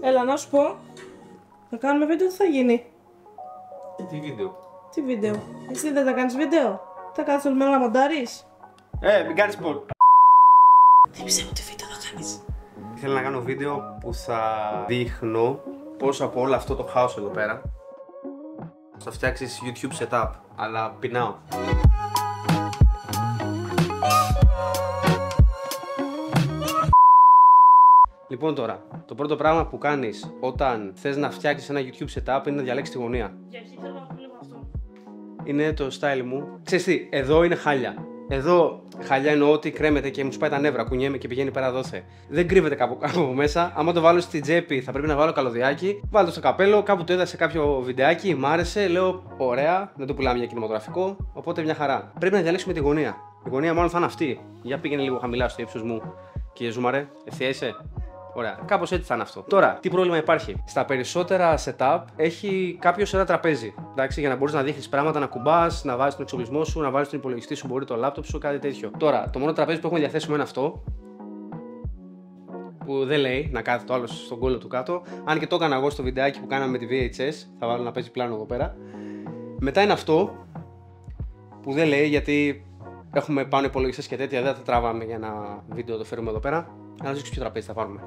Έλα να σου πω. Θα κάνουμε βίντεο, τι θα γίνει? Τι βίντεο? Τι βίντεο? Εσύ δεν θα κάνεις βίντεο? Θα κάθεις όλη μέρα να μοντάρεις? Μην κάνεις πολύ. Δεν πιστεύω τι βίντεο θα κάνεις. Ήθελα να κάνω βίντεο που θα δείχνω πώς από όλο αυτό το χάος εδώ πέρα θα φτιάξεις YouTube setup, αλλά πεινάω. Λοιπόν τώρα, το πρώτο πράγμα που κάνεις όταν θες να φτιάξεις ένα YouTube setup είναι να διαλέξεις τη γωνία. Για αρχή θέλω να βλέπω αυτό. Είναι το style μου. Ξέρεις τι, εδώ είναι χάλια. Εδώ χαλιά εννοώ ότι κρέμεται και μου σπάει τα νεύρα, κουνιέμαι και πηγαίνει πέρα δόθε. Δεν κρύβεται κάπου μέσα. Άμα το βάλω στην τσέπη, θα πρέπει να βάλω καλωδιάκι. Βάλω το στο καπέλο, κάπου το είδα σε κάποιο βιντεάκι, μ' άρεσε, λέω ωραία, δεν το πουλάμε για κινηματογραφικό, οπότε μια χαρά. Πρέπει να διαλέξουμε τη γωνία. Η γωνία μάλλον θα είναι αυτή. Για πήγαινε λίγο χαμηλά στο ύψος μου, κύριε Ζούμαρε, ευθύεσαι. Ωραία, κάπως έτσι θα είναι αυτό. Τώρα, τι πρόβλημα υπάρχει? Στα περισσότερα setup έχει κάποιος ένα τραπέζι. Εντάξει, για να μπορείς να δείχνεις πράγματα, να κουμπάς, να βάζεις τον εξοπλισμό σου, να βάλεις τον υπολογιστή σου, μπορεί το laptop σου, κάτι τέτοιο. Τώρα, το μόνο τραπέζι που έχουμε διαθέσιμο είναι αυτό. Που δεν λέει να κάθεται το άλλο στον κόλλο του κάτω. Αν και το έκανα εγώ στο βιντεάκι που κάναμε με τη VHS, θα βάλω να παίζει πλάνο εδώ πέρα. Μετά είναι αυτό που δεν λέει γιατί έχουμε πάνω υπολογιστές και τέτοια, δεν θα τράβαμε για ένα βίντεο το φέρουμε εδώ πέρα. Να δείξω ποιο τραπέζι θα πάρουμε.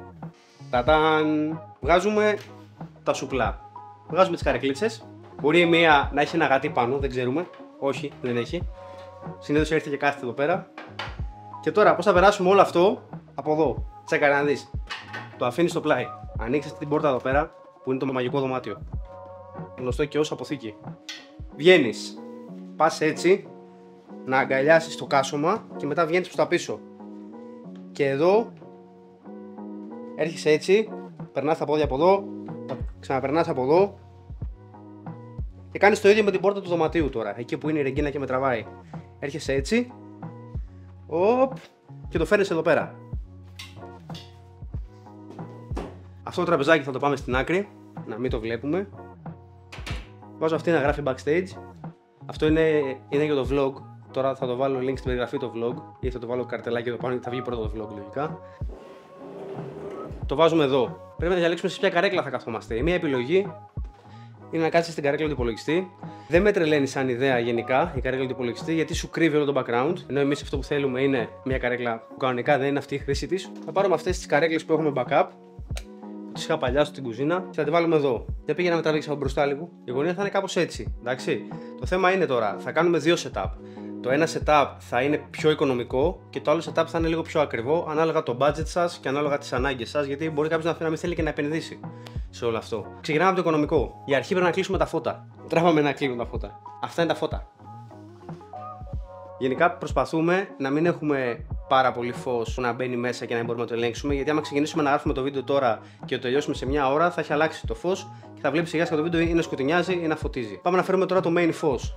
Τατάν! Βγάζουμε τα σουπλά. Βγάζουμε τις καρεκλίτσες. Μπορεί η μία να έχει ένα γατί πάνω, δεν ξέρουμε. Όχι, δεν έχει. Συνήθως έρχεται και κάθεται εδώ πέρα. Και τώρα πώς θα περάσουμε όλο αυτό από εδώ. Τσέκα να δεις. Το αφήνεις στο πλάι. Ανοίξεις την πόρτα εδώ πέρα που είναι το μαγικό δωμάτιο. Γνωστό και ως αποθήκη. Βγαίνεις. Πας έτσι να αγκαλιάσεις το κάσωμα και μετά βγαίνεις προς τα πίσω. Και εδώ έρχεσαι έτσι, περνάς τα πόδια από εδώ, ξαναπερνάς από εδώ και κάνεις το ίδιο με την πόρτα του δωματίου τώρα, εκεί που είναι η ρεγκίνα και με τραβάει. Έρχεσαι έτσι, και το φέρνεις εδώ πέρα. Αυτό το τραπεζάκι θα το πάμε στην άκρη, να μην το βλέπουμε. Βάζω αυτή να γράφει backstage. Αυτό είναι για το vlog. Τώρα θα το βάλω link στην περιγραφή το vlog ή θα το βάλω καρτελάκι εδώ πάνω γιατί θα βγει πρώτο το vlog λογικά. Το βάζουμε εδώ. Πρέπει να διαλέξουμε σε ποια καρέκλα θα καθόμαστε. Η μία επιλογή είναι να κάτσεις στην καρέκλα του υπολογιστή. Δεν με τρελαίνει σαν ιδέα γενικά η καρέκλα του υπολογιστή γιατί σου κρύβει όλο το background. Ενώ εμείς αυτό που θέλουμε είναι μια καρέκλα που κανονικά δεν είναι αυτή η χρήση της. Θα πάρουμε αυτές τις καρέκλες που έχουμε backup. Τις είχα παλιά στην κουζίνα και θα τη βάλουμε εδώ. Για πήγαινα να τραβήξει από μπροστά λίγο. Η γωνία θα είναι κάπως έτσι. Εντάξει. Το θέμα είναι τώρα, θα κάνουμε δύο setup. Το ένα setup θα είναι πιο οικονομικό και το άλλο setup θα είναι λίγο πιο ακριβό ανάλογα το budget σας και ανάλογα τις ανάγκες σας. Γιατί μπορεί κάποιος να μην θέλει και να επενδύσει σε όλο αυτό. Ξεκινάμε από το οικονομικό. Για αρχή πρέπει να κλείσουμε τα φώτα. Τράβαμε να κλείνουν τα φώτα. Αυτά είναι τα φώτα. Γενικά προσπαθούμε να μην έχουμε πάρα πολύ φως που να μπαίνει μέσα και να μην μπορούμε να το ελέγξουμε. Γιατί άμα ξεκινήσουμε να γράφουμε το βίντεο τώρα και το τελειώσουμε σε μια ώρα, θα έχει αλλάξει το φως και θα βλέπει σιγά σιγά το βίντεο ή να σκοτεινιάζει ή να φωτίζει. Πάμε να φέρουμε τώρα το main φως.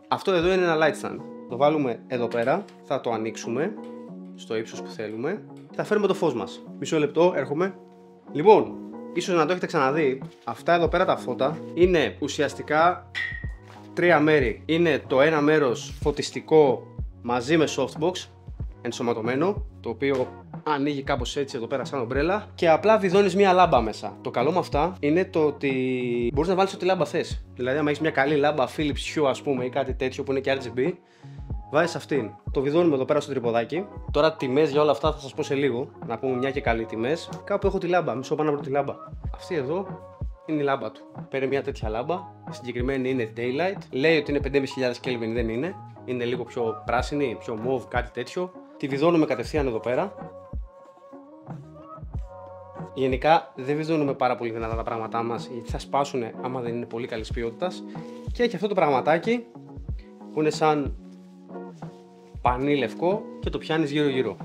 Αυτό εδώ είναι ένα light stand. Το βάλουμε εδώ πέρα, θα το ανοίξουμε στο ύψος που θέλουμε και θα φέρουμε το φως μας. Μισό λεπτό, έρχομαι. Λοιπόν, ίσως να το έχετε ξαναδεί, αυτά εδώ πέρα τα φώτα είναι ουσιαστικά τρία μέρη. Είναι το ένα μέρος φωτιστικό μαζί με softbox ενσωματωμένο, το οποίο ανοίγει κάπως έτσι εδώ πέρα σαν ομπρέλα και απλά βιδώνεις μια λάμπα μέσα. Το καλό με αυτά είναι το ότι μπορείς να βάλεις ό,τι λάμπα θες. Δηλαδή, άμα έχεις μια καλή λάμπα Philips Hue, ας πούμε, ή κάτι τέτοιο που είναι και RGB, βάζεις αυτήν. Το βιδώνουμε εδώ πέρα στο τρυποδάκι. Τώρα, τιμές για όλα αυτά θα σας πω σε λίγο. Να πούμε μια και καλή τιμές. Κάπου έχω τη λάμπα, μισό πάνω από τη λάμπα. Αυτή εδώ είναι η λάμπα του. Παίρνει μια τέτοια λάμπα. Η συγκεκριμένη είναι daylight. Λέει ότι είναι 5.500 Kelvin, δεν είναι. Είναι λίγο πιο πράσινη, πιο mauve, κάτι τέτοιο. Τη βιδώνουμε κατευθείαν εδώ πέρα. Γενικά δεν βιδώνουμε πάρα πολύ δυνατά τα πράγματά μας γιατί θα σπάσουν άμα δεν είναι πολύ καλής ποιότητας. Και έχει αυτό το πραγματάκι που είναι σαν πανί λευκό και το πιάνεις γύρω γύρω.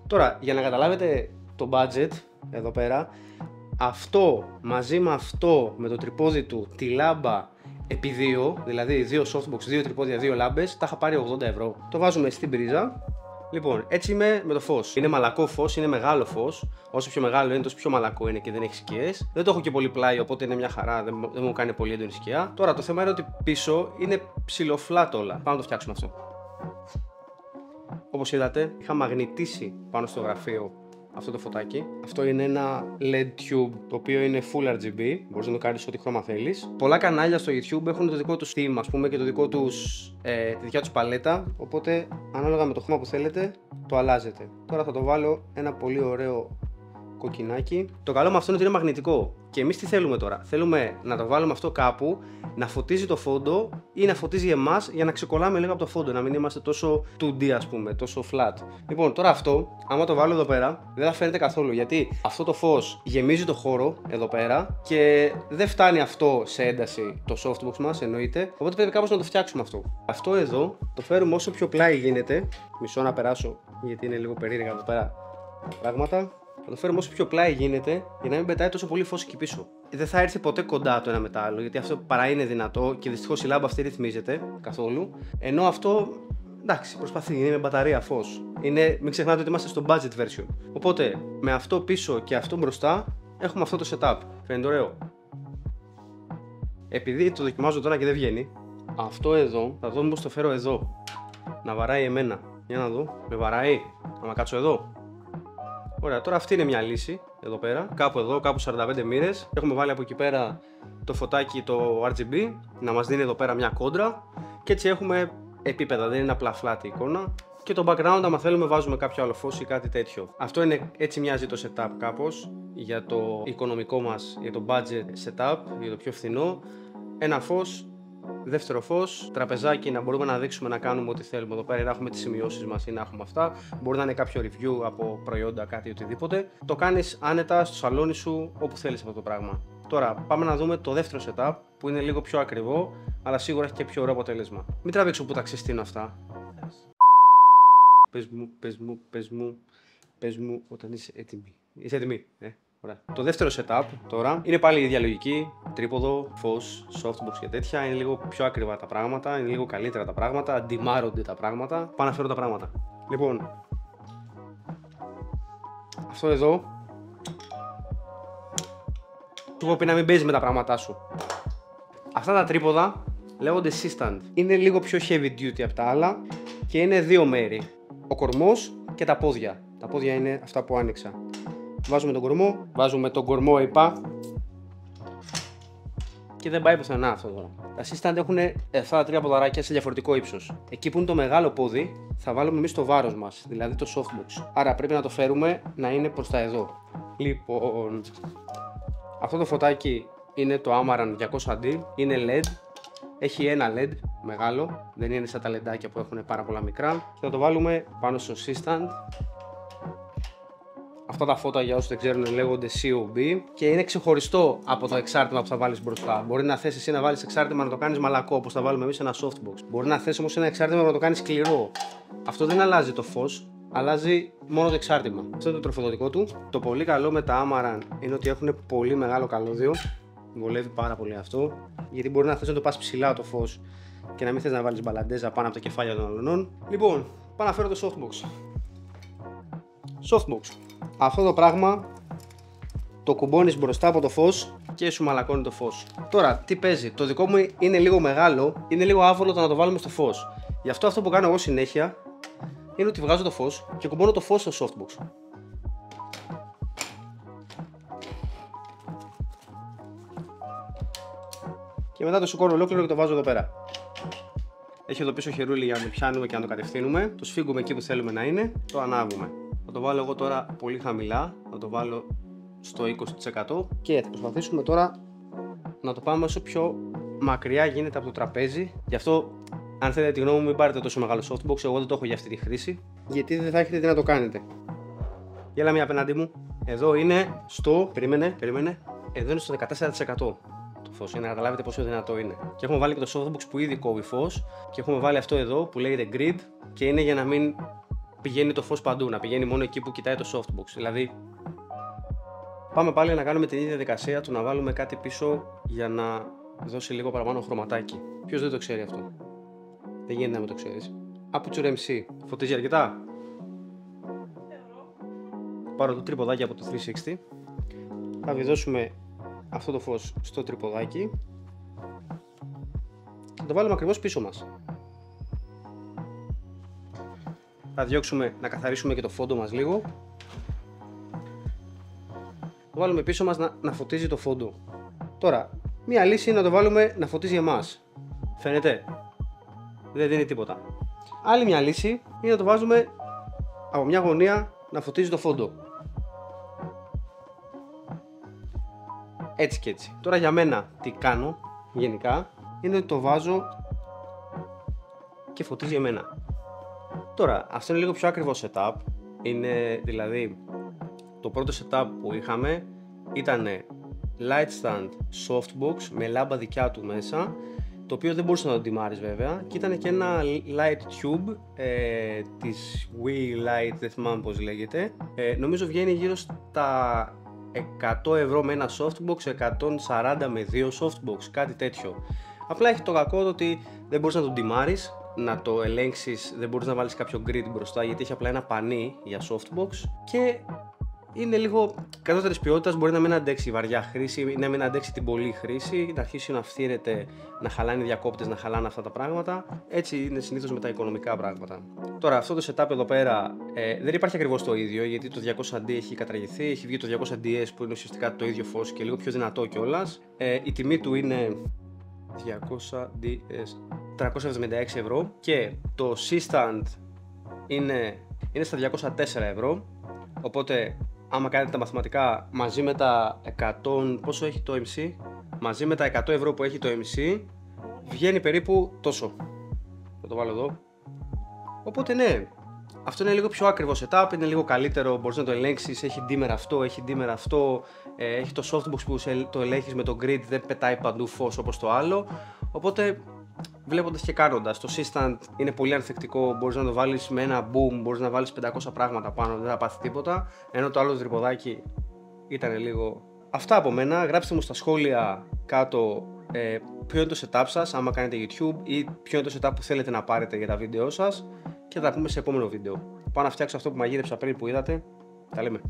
Τώρα για να καταλάβετε το budget εδώ πέρα, αυτό μαζί με αυτό με το τρυπόδι του, τη λάμπα επί 2, δηλαδή 2 softbox, 2 τρυπόδια, 2 λάμπες, τα είχα πάρει 80 ευρώ. Το βάζουμε στην πρίζα. Λοιπόν, έτσι είμαι με το φως. Είναι μαλακό φως, είναι μεγάλο φως. Όσο πιο μεγάλο είναι, τόσο πιο μαλακό είναι και δεν έχει σκιές. Δεν το έχω και πολύ πλάι, οπότε είναι μια χαρά, δεν μου κάνει πολύ έντονη σκιά. Τώρα το θέμα είναι ότι πίσω είναι ψιλοφλάτ όλα. Πάμε να το φτιάξουμε αυτό. όπως είδατε, είχα μαγνητίσει πάνω στο γραφείο αυτό το φωτάκι. Αυτό είναι ένα LED tube το οποίο είναι full RGB. Μπορείς να το κάνεις ό,τι χρώμα θέλεις. Πολλά κανάλια στο YouTube έχουν το δικό τους theme, ας πούμε, και το δικό τους, τη δικιά τους παλέτα. Οπότε, ανάλογα με το χρώμα που θέλετε, το αλλάζετε. Τώρα θα το βάλω ένα πολύ ωραίο κοκκινάκι. Το καλό με αυτό είναι ότι είναι μαγνητικό. Και εμείς τι θέλουμε τώρα? Θέλουμε να το βάλουμε αυτό κάπου, να φωτίζει το φόντο ή να φωτίζει εμάς για να ξεκολλάμε λίγο από το φόντο, να μην είμαστε τόσο 2D, ας πούμε, τόσο flat. Λοιπόν, τώρα αυτό, άμα το βάλω εδώ πέρα, δεν θα φαίνεται καθόλου, γιατί αυτό το φως γεμίζει το χώρο εδώ πέρα και δεν φτάνει αυτό σε ένταση το softbox μας, εννοείται. Οπότε πρέπει κάπως να το φτιάξουμε αυτό. Αυτό εδώ το φέρουμε όσο πιο πλάι γίνεται. Μισό να περάσω, γιατί είναι λίγο περίεργα εδώ πέρα πράγματα. Θα το φέρουμε όσο πιο πλάι γίνεται για να μην πετάει τόσο πολύ φως εκεί πίσω. Δεν θα έρθει ποτέ κοντά το ένα με το άλλο, γιατί αυτό παρά είναι δυνατό και δυστυχώς η λάμπα αυτή ρυθμίζεται καθόλου. Ενώ αυτό, εντάξει, προσπαθεί, είναι με μπαταρία φως. Μην ξεχνάτε ότι είμαστε στο budget version. Οπότε με αυτό πίσω και αυτό μπροστά έχουμε αυτό το setup. Φαίνεται ωραίο? Επειδή το δοκιμάζω τώρα και δεν βγαίνει, αυτό εδώ θα δω μήπως το φέρω εδώ να βαράει εμένα. Για να δω, με βαράει? Να κάτσω εδώ. Ωραία, τώρα αυτή είναι μια λύση εδώ πέρα, κάπου εδώ, κάπου 45 μοίρες. Έχουμε βάλει από εκεί πέρα το φωτάκι, το RGB, να μας δίνει εδώ πέρα μια κόντρα και έτσι έχουμε επίπεδα, δεν είναι απλά flat η εικόνα. Και το background, άμα θέλουμε, βάζουμε κάποιο άλλο φως ή κάτι τέτοιο. Αυτό είναι, έτσι μοιάζει το setup κάπως για το οικονομικό μας, για το budget setup, για το πιο φθηνό. Ένα φως. Δεύτερο φως, τραπεζάκι να μπορούμε να δείξουμε να κάνουμε ό,τι θέλουμε εδώ πέρα, να έχουμε τις σημειώσεις μας ή να έχουμε αυτά. Μπορεί να είναι κάποιο review από προϊόντα, κάτι οτιδήποτε. Το κάνεις άνετα στο σαλόνι σου, όπου θέλεις αυτό το πράγμα. Τώρα πάμε να δούμε το δεύτερο setup που είναι λίγο πιο ακριβό, αλλά σίγουρα έχει και πιο ωραίο αποτέλεσμα. Μην τραβήξω που τα ξεστήνω αυτά. Πες μου όταν είσαι έτοιμη. Είσαι έτοιμη, Ωραία. Το δεύτερο setup τώρα είναι πάλι η ίδια λογική. Τρίποδο, φως, softbox και τέτοια. Είναι λίγο πιο ακριβά τα πράγματα, είναι λίγο καλύτερα τα πράγματα, αντιμάρονται τα πράγματα. Πάω να φέρω τα πράγματα. Λοιπόν, αυτό εδώ. Σου έχω πει να μην παίζεις με τα πράγματά σου. Αυτά τα τρίποδα λέγονται C-stand. Είναι λίγο πιο heavy duty από τα άλλα και είναι δύο μέρη. Ο κορμός και τα πόδια. Τα πόδια είναι αυτά που άνοιξα. Βάζουμε τον κορμό είπα και δεν πάει πουθενά αυτό τώρα. Τα C-stand έχουν αυτά τα τρία ποδαράκια σε διαφορετικό ύψος. Εκεί που είναι το μεγάλο πόδι θα βάλουμε εμείς το βάρος μας, δηλαδή το softbox. Άρα πρέπει να το φέρουμε να είναι προς τα εδώ. Λοιπόν, αυτό το φωτάκι είναι το Amaran 200D, είναι LED. Έχει ένα LED μεγάλο, δεν είναι σαν τα λεντάκια που έχουν πάρα πολλά μικρά. Και θα το βάλουμε πάνω στο C-stand. Αυτά τα φώτα, για όσους δεν ξέρουν, λέγονται COB και είναι ξεχωριστό από το εξάρτημα που θα βάλεις μπροστά. Μπορεί να θες εσύ να βάλεις εξάρτημα να το κάνεις μαλακό, όπως θα βάλουμε εμείς ένα softbox. Μπορεί να θες όμως ένα εξάρτημα να το κάνεις σκληρό. Αυτό δεν αλλάζει το φως, αλλάζει μόνο το εξάρτημα. Αυτό είναι το τροφοδοτικό του. Το πολύ καλό με τα Amaran είναι ότι έχουν πολύ μεγάλο καλώδιο. Βολεύει πάρα πολύ αυτό, γιατί μπορεί να θες να το πας ψηλά το φως και να μην θες να βάλεις μπαλαντέζα πάνω από τα κεφάλια των αλωνών. Λοιπόν, πάω να φέρω το softbox. Softbox. Αυτό το πράγμα το κουμπώνεις μπροστά από το φως και σου μαλακώνει το φως. Τώρα, τι παίζει? Το δικό μου είναι λίγο μεγάλο, είναι λίγο άβολο το να το βάλουμε στο φως. Γι' αυτό που κάνω εγώ συνέχεια είναι ότι βγάζω το φως και κουμπώνω το φως στο softbox. Και μετά το σηκώνω ολόκληρο και το βάζω εδώ πέρα. Έχει εδώ πίσω χερούλι για να το πιάνουμε και να το κατευθύνουμε. Το σφίγγουμε εκεί που θέλουμε να είναι. Το ανάβουμε. Θα το βάλω εγώ τώρα πολύ χαμηλά. Θα το βάλω στο 20% και θα προσπαθήσουμε τώρα να το πάμε όσο πιο μακριά γίνεται από το τραπέζι. Γι' αυτό, αν θέλετε τη γνώμη μου, μην πάρετε τόσο μεγάλο softbox. Εγώ δεν το έχω για αυτή τη χρήση, γιατί δεν θα έχετε τι να το κάνετε. Γέλα μία απέναντί μου. Εδώ είναι στο. Περίμενε. Εδώ είναι στο 14%. Φως, για να καταλάβετε πόσο δυνατό είναι. Και έχουμε βάλει και το softbox που ήδη κόβει φως και έχουμε βάλει αυτό εδώ που λέγεται grid και είναι για να μην πηγαίνει το φως παντού, να πηγαίνει μόνο εκεί που κοιτάει το softbox. Δηλαδή, πάμε πάλι να κάνουμε την ίδια διαδικασία του να βάλουμε κάτι πίσω για να δώσει λίγο παραπάνω χρωματάκι. Ποιος δεν το ξέρει αυτό? Δεν γίνεται να μην το ξέρεις. Aputure MC. Φωτίζει αρκετά. Πάρω το τρυποδάκι από το 360. Θα βιδώσουμε αυτό το φως στο τρυποδάκι και το βάλουμε ακριβώς πίσω μας. Θα διώξουμε να καθαρίσουμε και το φόντο μας λίγο. Το βάλουμε πίσω μας να φωτίζει το φόντο. Τώρα, μία λύση είναι να το βάλουμε να φωτίζει εμάς. Φαίνεται? Δεν δίνει τίποτα. Άλλη μια λύση είναι να το βάζουμε από μια γωνία να φωτίζει το φόντο. Έτσι και έτσι. Τώρα για μένα τι κάνω γενικά είναι ότι το βάζω και φωτίζει εμένα. Τώρα αυτό είναι λίγο πιο ακριβό setup. Είναι δηλαδή το πρώτο setup που είχαμε ήταν light stand softbox με λάμπα δικιά του μέσα, το οποίο δεν μπορούσε να το τιμάρεις βέβαια, και ήταν και ένα light tube της Wii Light, δεν θυμάμαι πως λέγεται, νομίζω βγαίνει γύρω στα 100 ευρώ με ένα softbox, 140 με δύο softbox, κάτι τέτοιο. Απλά έχει το κακό ότι δεν μπορείς να τον τιμάρεις, να το ελέγξεις, δεν μπορείς να βάλεις κάποιο grid μπροστά γιατί έχει απλά ένα πανί για softbox και είναι λίγο κατώτερης ποιότητας, μπορεί να μην αντέξει βαριά χρήση, να μην αντέξει την πολλή χρήση, να αρχίσει να φθήρεται, να χαλάνε διακόπτες, να χαλάνε αυτά τα πράγματα. Έτσι είναι συνήθως με τα οικονομικά πράγματα. Τώρα αυτό το setup εδώ πέρα δεν υπάρχει ακριβώς το ίδιο, γιατί το 200D έχει καταργηθεί, έχει βγει το 200DS που είναι ουσιαστικά το ίδιο φως και λίγο πιο δυνατό κιόλας. Η τιμή του είναι 200DS 376 ευρώ και το C-Stand είναι στα 204 ευρώ, οπότε άμα κάνετε τα μαθηματικά μαζί με τα 100, πόσο έχει το MC, μαζί με τα 100 ευρώ που έχει το MC βγαίνει περίπου τόσο. Θα το βάλω εδώ. Οπότε ναι, αυτό είναι λίγο πιο ακριβό setup, είναι λίγο καλύτερο, μπορείς να το ελέγξεις, έχει dimmer αυτό, έχει dimmer αυτό, έχει το softbox που το ελέγχεις με το grid, δεν πετάει παντού φως όπως το άλλο. Οπότε βλέποντας και κάνοντας, το C-Stand είναι πολύ ανθεκτικό, μπορείς να το βάλεις με ένα boom, μπορείς να βάλεις 500 πράγματα πάνω, δεν θα πάθει τίποτα, ενώ το άλλο τρυποδάκι ήταν λίγο... Αυτά από μένα, γράψτε μου στα σχόλια κάτω ποιο είναι το setup σας, άμα κάνετε YouTube, ή ποιο είναι το setup που θέλετε να πάρετε για τα βίντεο σας και θα τα πούμε σε επόμενο βίντεο. Πάω να φτιάξω αυτό που μαγείρεψα πριν που είδατε, τα λέμε.